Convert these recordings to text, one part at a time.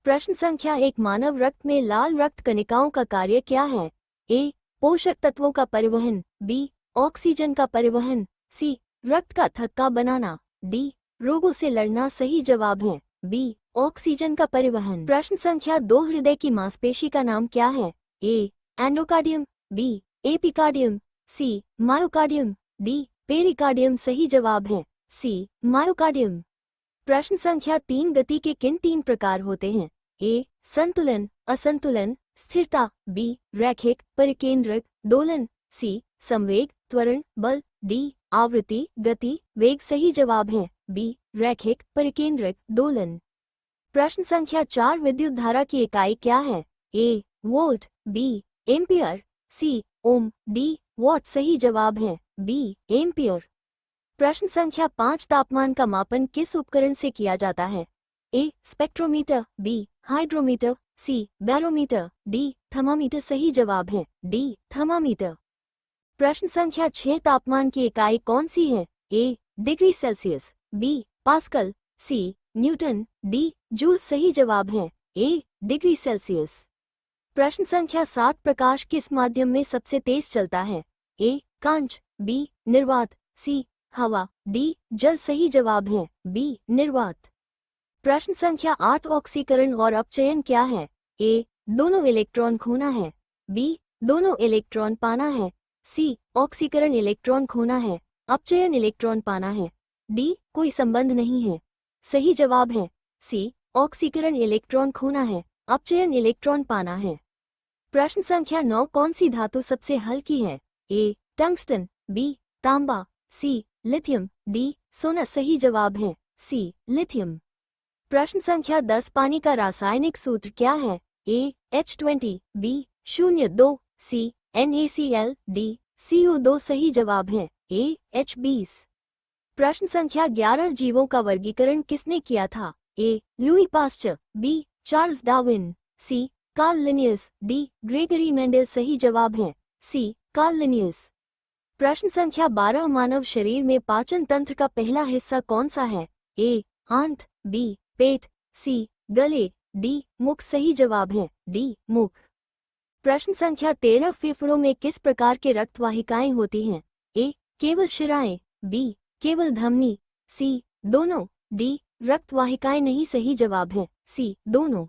प्रश्न संख्या 1, मानव रक्त में लाल रक्त कणिकाओं का कार्य क्या है? ए. पोषक तत्वों का परिवहन, बी. ऑक्सीजन का परिवहन, सी. रक्त का थक्का बनाना, डी. रोगों से लड़ना। सही जवाब है बी. ऑक्सीजन का परिवहन। प्रश्न संख्या 2, हृदय की मांसपेशी का नाम क्या है? A. Endocardium, B. Epicardium, C. Myocardium, D. Pericardium. सही जवाब है सी. मायोकार्डियम। प्रश्न संख्या 3, गति के किन 3 प्रकार होते हैं? ए. संतुलन, असंतुलन, स्थिरता, बी. रैखिक, परिकेंद्रक, दोलन, सी. संवेग, त्वरण, बल, डी. आवृत्ति, गति, वेग। सही जवाब है बी. रैखिक, परिकेंद्रक, दोलन। प्रश्न संख्या 4, विद्युत धारा की इकाई क्या है? A. Volt, B. Ampere, C. Ohm, D. Watt. सही जवाब है बी. एम्पियर। प्रश्न संख्या 5, तापमान का मापन किस उपकरण से किया जाता है? A. Spectrometer, B. Hydrometer, C. Barometer, D. Thermometer. सही जवाब है डी. थर्मामीटर। प्रश्न संख्या 6, तापमान की इकाई कौन सी है? A. Degree Celsius, B. Pascal, C. Newton, D. Joule. सही जवाब है ए. Degree Celsius. प्रश्न संख्या 7, प्रकाश किस माध्यम में सबसे तेज चलता है? ए. कांच, बी. निर्वात, सी. हवा, डी. जल। सही जवाब है बी. निर्वात। प्रश्न संख्या 8, ऑक्सीकरण और अपचयन क्या है? ए. दोनों इलेक्ट्रॉन खोना है, बी. दोनों इलेक्ट्रॉन पाना है, सी. ऑक्सीकरण इलेक्ट्रॉन खोना है, अपचयन इलेक्ट्रॉन पाना है, डी. कोई संबंध नहीं है। सही जवाब है सी. ऑक्सीकरण इलेक्ट्रॉन खोना है, अपचयन इलेक्ट्रॉन पाना है। प्रश्न संख्या 9, कौन सी धातु सबसे हल्की है? ए. Tungsten, B. तांबा, सी. Lithium, D. सोना। सही जवाब है सी. लिथियम। प्रश्न संख्या 10, पानी का रासायनिक सूत्र क्या है? A. H20, B. 02, C. NaCl, D. CO2। सही जवाब है ए. H20। प्रश्न संख्या 11, जीवों का वर्गीकरण किसने किया था? A. Louis Pasteur, B. Charles Darwin, C. Carl Linnaeus, D. Gregory Mendel. सही जवाब है सी. Carl Linnaeus. प्रश्न संख्या 12, मानव शरीर में पाचन तंत्र का पहला हिस्सा कौन सा है? ए. आंत, बी. पेट, सी. गले, डी. मुख। सही जवाब है डी. मुख। प्रश्न संख्या 13, फेफड़ों में किस प्रकार के रक्तवाहिकाएं होती हैं? ए. केवल शिराएं, बी. केवल धमनी, सी. दोनों, डी. रक्तवाहिकाएं नहीं। सही जवाब है सी. दोनों।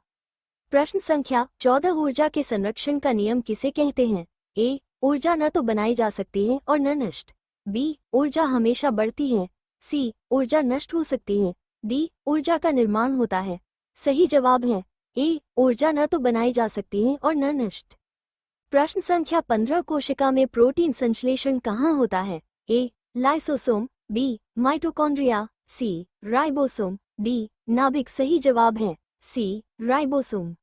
प्रश्न संख्या 14, ऊर्जा के संरक्षण का नियम किसे कहते हैं? ए. ऊर्जा न तो बनाई जा सकती है और न नष्ट, बी. ऊर्जा हमेशा बढ़ती है, सी. ऊर्जा नष्ट हो सकती है, डी. ऊर्जा का निर्माण होता है। सही जवाब है ए. ऊर्जा न तो बनाई जा सकती है और न नष्ट। प्रश्न संख्या 15, कोशिका में प्रोटीन संश्लेषण कहाँ होता है? A. Lysosome, B. Mitochondria, C. Ribosome, D. नाभिक। सही जवाब है सी. राइबोसोम।